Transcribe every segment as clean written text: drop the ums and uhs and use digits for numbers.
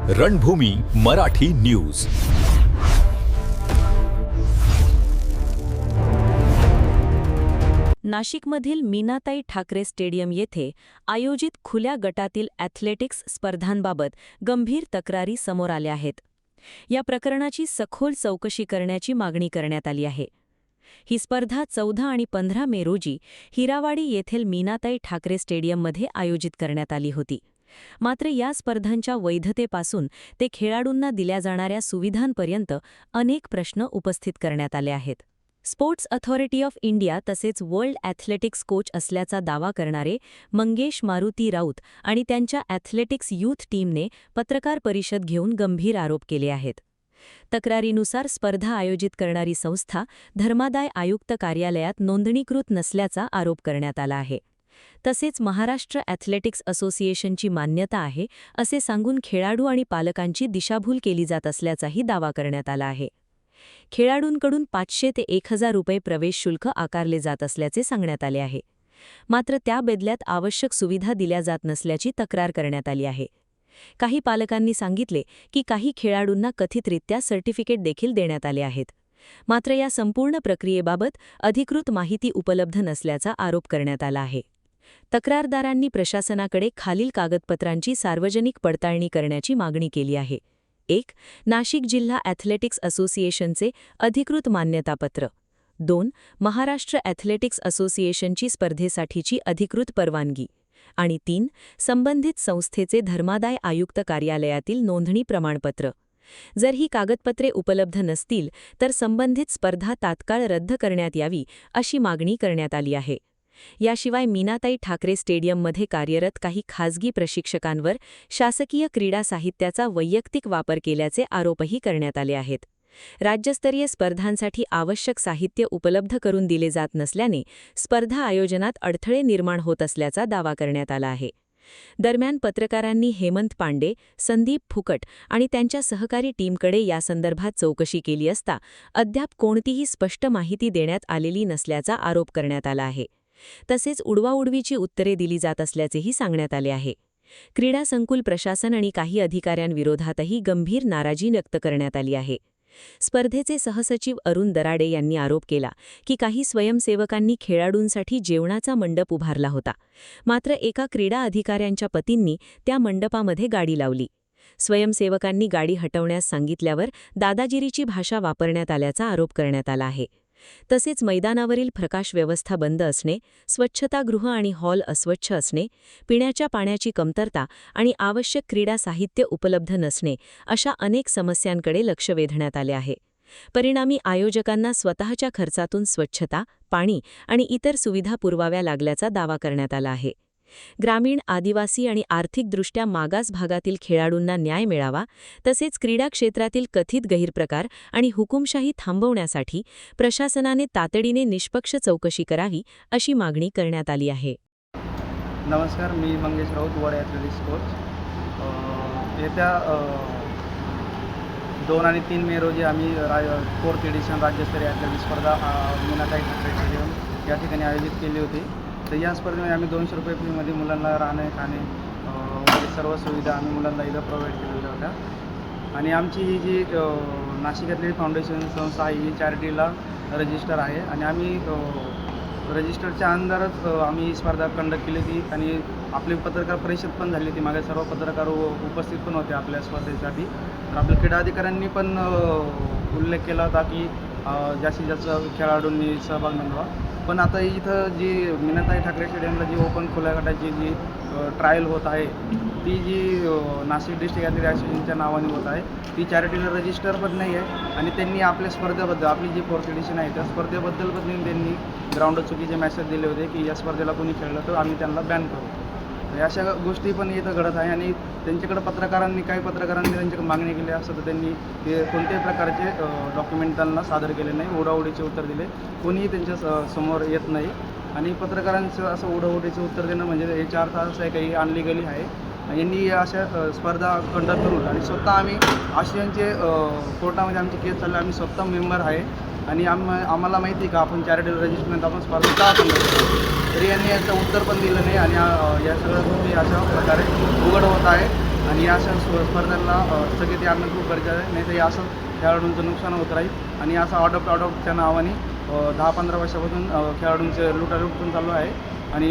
रणभूमी Marathi news. नाशिकमधील Meenatai Thackeray stadium येथे आयोजित खुल्या गटातील ॲथलेटिक्स स्पर्धांबाबत गंभीर तक्रारी समोर आल्या आहेत. या प्रकरणाची सखोल चौकशी करण्याची मागणी करण्यात आली आहे. ही स्पर्धा 14 आणि 15 मे रोजी हिरावाडी येथील मीनाताई ठाकरे स्टेडियममध्ये आयोजित करण्यात आली होती. मात्र या स्पर्धांच्या वैधतेपासून ते खेळाडूंना दिल्या जाणाऱ्या सुविधांपर्यंत अनेक प्रश्न उपस्थित करण्यात आले आहेत. स्पोर्ट्स अथॉरिटी ऑफ इंडिया तसेच वर्ल्ड ॲथलेटिक्स कोच असल्याचा दावा करणारे मंगेश मारुती राऊत आणि त्यांच्या ॲथलेटिक्स यूथ टीमने पत्रकार परिषद घेऊन गंभीर आरोप केले आहेत. तक्रारीनुसार स्पर्धा आयोजित करणारी संस्था धर्मादाय आयुक्त कार्यालयात नोंदणीकृत नसल्याचा आरोप करण्यात आला आहे. तसेच महाराष्ट्र ॲथलेटिक्स असोसिएशनची मान्यता आहे असे सांगून खेळाडू आणि पालकांची दिशाभूल केली जात असल्याचाही दावा करण्यात आला आहे. खेळाडूंकडून 500 ते 1000 रुपये प्रवेश शुल्क आकारले जात असल्याचे सांगण्यात आले आहे. मात्र त्या बदल्यात आवश्यक सुविधा दिल्या जात नसल्याची तक्रार करण्यात आली आहे. काही पालकांनी सांगितले की काही खेळाडूंना कथितरित्या सर्टिफिकेट देखील देण्यात आले आहेत. मात्र या संपूर्ण प्रक्रियेबाबत अधिकृत माहिती उपलब्ध नसल्याचा आरोप करण्यात आला आहे. तक्रारदारांनी प्रशासनाकडे खालील कागदपत्रांची सार्वजनिक पडताळणी करण्याची मागणी केली आहे. 1. नाशिक जिल्हा ॲथलेटिक्स असोसिएशनचे अधिकृत मान्यतापत्र. 2. महाराष्ट्र ॲथलेटिक्स असोसिएशनची स्पर्धेसाठीची अधिकृत परवानगी. आणि 3. संबंधित संस्थेचे धर्मादाय आयुक्त कार्यालयातील नोंदणी प्रमाणपत्र. जर ही कागदपत्रे उपलब्ध नसतील तर संबंधित स्पर्धा तात्काळ रद्द करण्यात यावी अशी मागणी करण्यात आली आहे. याशिवाय मीनाताई ठाकरे स्टेडियममध्ये कार्यरत काही खासगी प्रशिक्षकांवर शासकीय क्रीडा साहित्याचा वैयक्तिक वापर केल्याचे आरोपही करण्यात आले आहेत. राज्यस्तरीय स्पर्धांसाठी आवश्यक साहित्य उपलब्ध करून दिले जात नसल्याने स्पर्धा आयोजनात अडथळे निर्माण होत असल्याचा दावा करण्यात आला आहे. दरम्यान पत्रकारांनी हेमंत पांडे, संदीप फुकट आणि त्यांच्या सहकारी टीमकडे यासंदर्भात चौकशी केली असता अद्याप कोणतीही स्पष्ट माहिती देण्यात आलेली नसल्याचा आरोप करण्यात आला आहे. तसेच उडवाउडवीची उत्तरे दिली जात असल्याचेही सांगण्यात आले आहे. क्रीडा संकुल प्रशासन आणि काही अधिकाऱ्यांविरोधातही गंभीर नाराजी व्यक्त करण्यात आली आहे. स्पर्धेचे सहसचिव अरुण दराडे यांनी आरोप केला की काही स्वयंसेवकांनी खेळाडूंसाठी जेवणाचा मंडप उभारला होता. मात्र एका क्रीडा अधिकाऱ्यांच्या पतींनी त्या मंडपामध्ये गाडी लावली. स्वयंसेवकांनी गाडी हटवण्यास सांगितल्यावर दादागिरीची भाषा वापरण्यात आल्याचा आरोप करण्यात आला आहे. तसेच मैदानावरील प्रकाश व्यवस्था बंद असणे, स्वच्छतागृह आणि हॉल अस्वच्छ असणे, पिण्याच्या पाण्याची कमतरता आणि आवश्यक क्रीडा साहित्य उपलब्ध नसणे अशा अनेक समस्यांकडे लक्ष वेधण्यात आले आहे. परिणामी आयोजकांना स्वतःच्या खर्चातून स्वच्छता, पाणी आणि इतर सुविधा पुरवाव्या लागल्याचा दावा करण्यात आला आहे. ग्रामीण, आदिवासी आणि आर्थिकदृष्ट्या मागास भागातील खेळाडूंना न्याय मिळावा तसेच क्रीडा क्षेत्रातील कथित गैरप्रकार आणि हुकुमशाही थांबवण्यासाठी प्रशासनाने तातडीने निष्पक्ष चौकशी करावी अशी मागणी करण्यात आली आहे. नमस्कार, मी Mangesh Raut, world athletics coach. येत्या 2 आणि 3 मे रोजी आम्ही 4th एडिशन राज्यस्तरीय ॲथलेटिक्स स्पर्धा मीनाताई ठाकरे स्टेडियम या ठिकाणी आयोजित केली होती. तर या स्पर्धेमध्ये आम्ही 200 रुपये फीमध्ये मुलांना राहणे, खाणे वगैरे सर्व सुविधा आम्ही मुलांना इथं प्रोव्हाइड केलेल्या होत्या. आणि आमची ही जी नाशिक ॲथलेटिक्स फाउंडेशन संस्था आहे ही चॅरिटीला रजिस्टर आहे आणि आम्ही रजिस्टरच्या अंदरच आम्ही ही स्पर्धा कंडक्ट केली होती. आणि आपली पत्रकार परिषद पण झाली होती. मागे सर्व पत्रकार उपस्थित पण होते आपल्या स्पर्धेसाठी. तर आपल्या क्रीडा अधिकाऱ्यांनी पण उल्लेख केला होता की जास्तीत जास्त खेळाडूंनी सहभाग नोंदवा. पण आता इथं जी मीनाताई ठाकरे स्टेडियमला जी ओपन खुल्या गटाची जी ट्रायल होत आहे ती जी नाशिक डिस्ट्रिक्ट ॲथलेटिक्स असोसिएशनच्या नावाने होत आहे ती चॅरिटीला रजिस्टर पण नाही आहे. आणि त्यांनी आपल्या स्पर्धेबद्दल, आपली जी 4th एडिशन आहे त्या स्पर्धेबद्दल पण त्यांनी ग्राउंडवर चुकीचे मेसेज दिले होते की या स्पर्धेला कोणी खेळलं तर आम्ही त्यांना बॅन करू. तर अशा गोष्टी पण इथं घडत आहे. आणि त्यांच्याकडे काही पत्रकारांनी त्यांच्याकडे मागणी केली असं तर त्यांनी ते कोणत्याही प्रकारचे डॉक्युमेंट त्यांना सादर केले नाही. उडाउडीचे उत्तर दिले. कोणीही त्यांच्या समोर येत नाही. आणि पत्रकारांचं असं उडाउडीचं उत्तर देणं म्हणजे याचा अर्थ असा आहे काही अनलिगली आहे. यांनी अशा स्पर्धा कंडक्ट करून आणि स्वतः आम्ही आशियानचे कोर्टामध्ये आमची केस चालली, आम्ही स्वतः मेंबर आहे. आणि आम्हाला माहिती आहे का आपण चॅरिटेबल रजिस्टरमेंट आपण स्पर्धा का कंडक्ट करतो. तरी यांनी याचं उत्तर पण दिलं नाही. आणि या सगळ्या गोष्टी अशा प्रकारे उघड होत आहे. आणि अशा स्पर्धांना स्थगिती आणणं खूप गरजेचं आहे, नाही तर हे असं खेळाडूंचं नुकसान होत राहील आणि असं ऑडॉप्टच्या नावाने 10-15 वर्षापासून खेळाडूंचे लुटालूट पण चालू आहे आणि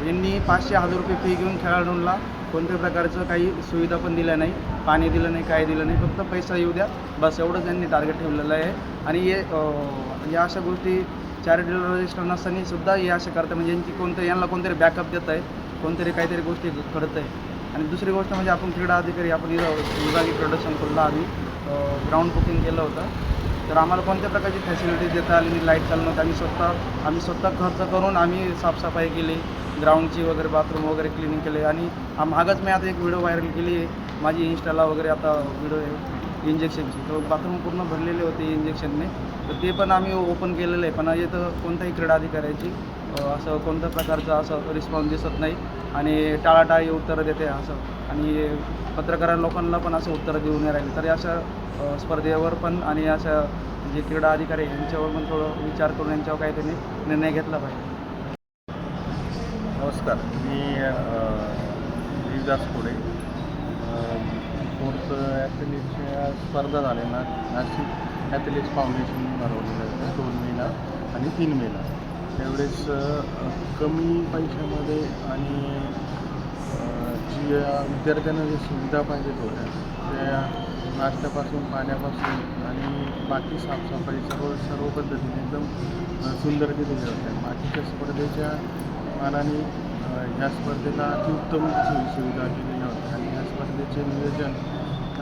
यांनी 500-1000 रुपये फी घेऊन खेळाडूंना कोणत्याही प्रकारचं काही सुविधा पण दिल्या नाही, पाणी दिलं नाही, काय दिलं नाही, फक्त पैसा येऊ द्या बस एवढंच यांनी टार्गेट ठेवलेलं आहे. आणि या अशा गोष्टी चॅरिटेबल रजिस्टर नसताना सुद्धा हे असे करतात, म्हणजे यांना कोणतरी बॅकअप देत आहे, कोणतरी काहीतरी गोष्टी घडत आहे. आणि दुसरी गोष्ट म्हणजे आपण क्रीडा अधिकारी आपण इथं विभागीय प्रोडक्शन करून आम्ही ग्राउंड बुकिंग केलं होतं, तर आम्हाला कोणत्या प्रकारची फॅसिलिटी देता आली नाही, लाईट चालू नव्हतं. आम्ही स्वतः खर्च करून आम्ही साफसफाई केली, ग्राउंडची वगैरे बाथरूम वगैरे क्लिनिंग केले. आणि मागच मी आता एक व्हिडिओ व्हायरल केली आहे माझी इंस्टाला वगैरे, आता व्हिडिओ आहे इंजेक्शनची, तर बाथरूम पूर्ण भरलेले होते इंजेक्शनने, तर ते पण आम्ही ओपन केलेलं आहे. पण इथं कोणत्याही क्रीडा अधिकाऱ्याची असं कोणत्या प्रकारचं असं रिस्पॉन्स दिसत नाही आणि टाळाटाळी उत्तरं देते असं, आणि पत्रकार लोकांना पण असं उत्तरं देऊ नाही राहिले. तर अशा स्पर्धेवर पण आणि अशा जे क्रीडा अधिकारी आहे यांच्यावर पण थोडं विचार करून यांच्यावर काहीतरी निर्णय घेतला पाहिजे. नमस्कार, मी देवदास कोडे. फोर्थ ॲथलेटिक्सच्या स्पर्धा झाल्या नाशिक ॲथलेटिक्स फाउंडेशन भरवलेलं आहे 2 मेला आणि 3 मेला. त्यावेळेस कमी पैशामध्ये आणि जी विद्यार्थ्यांना जे सुविधा पाहिजेत होत्या त्या नाश्त्यापासून पाण्यापासून आणि बाकी साफसफाई सर्व पद्धतीने एकदम सुंदर केलेल्या होत्या. बाकीच्या स्पर्धेच्या मानाने ह्या स्पर्धेला अतिउत्तम सुविधा केलेल्या होत्या आणि ह्या स्पर्धेचे नियोजन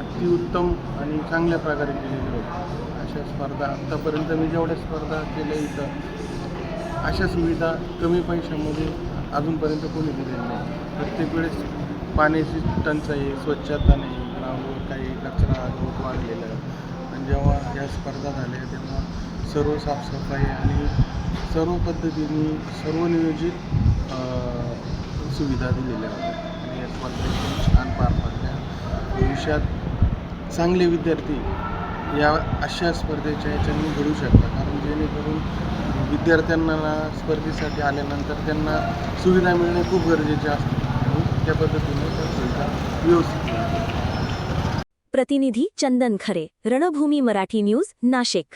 अतिउत्तम आणि चांगल्या प्रकारे केलेले होते. अशा स्पर्धा आत्तापर्यंत मी जेवढ्या स्पर्धा केल्या इथं अशा सुविधा कमी पैशामध्ये अजूनपर्यंत कोणी दिलेल्या नाही. प्रत्येक वेळेस पाण्याची टंचाई, स्वच्छता नाही, ग्राउंडवर काही कचरा गवत वाढलेला आहे. पण जेव्हा या स्पर्धा झाल्या तेव्हा सर्व साफसफाई आणि सर्व पद्धतीने सर्व नियोजित सुविधा दिलेल्या होत्या आणि या स्पर्धा छान पार पडल्या. भविष्यात चांगले विद्यार्थी या अशा स्पर्धेच्या ह्याच्यानी घडू शकतात, कारण जेणेकरून विद्यार्थ्यांना स्पर्धेसाठी आल्यानंतर त्यांना सुविधा मिळणे खूप गरजेचे असते आणि त्या पद्धतीने त्या सुविधा व्यवस्थित. प्रतिनिधी चंदन खरे, रणभूमी मराठी न्यूज, नाशिक.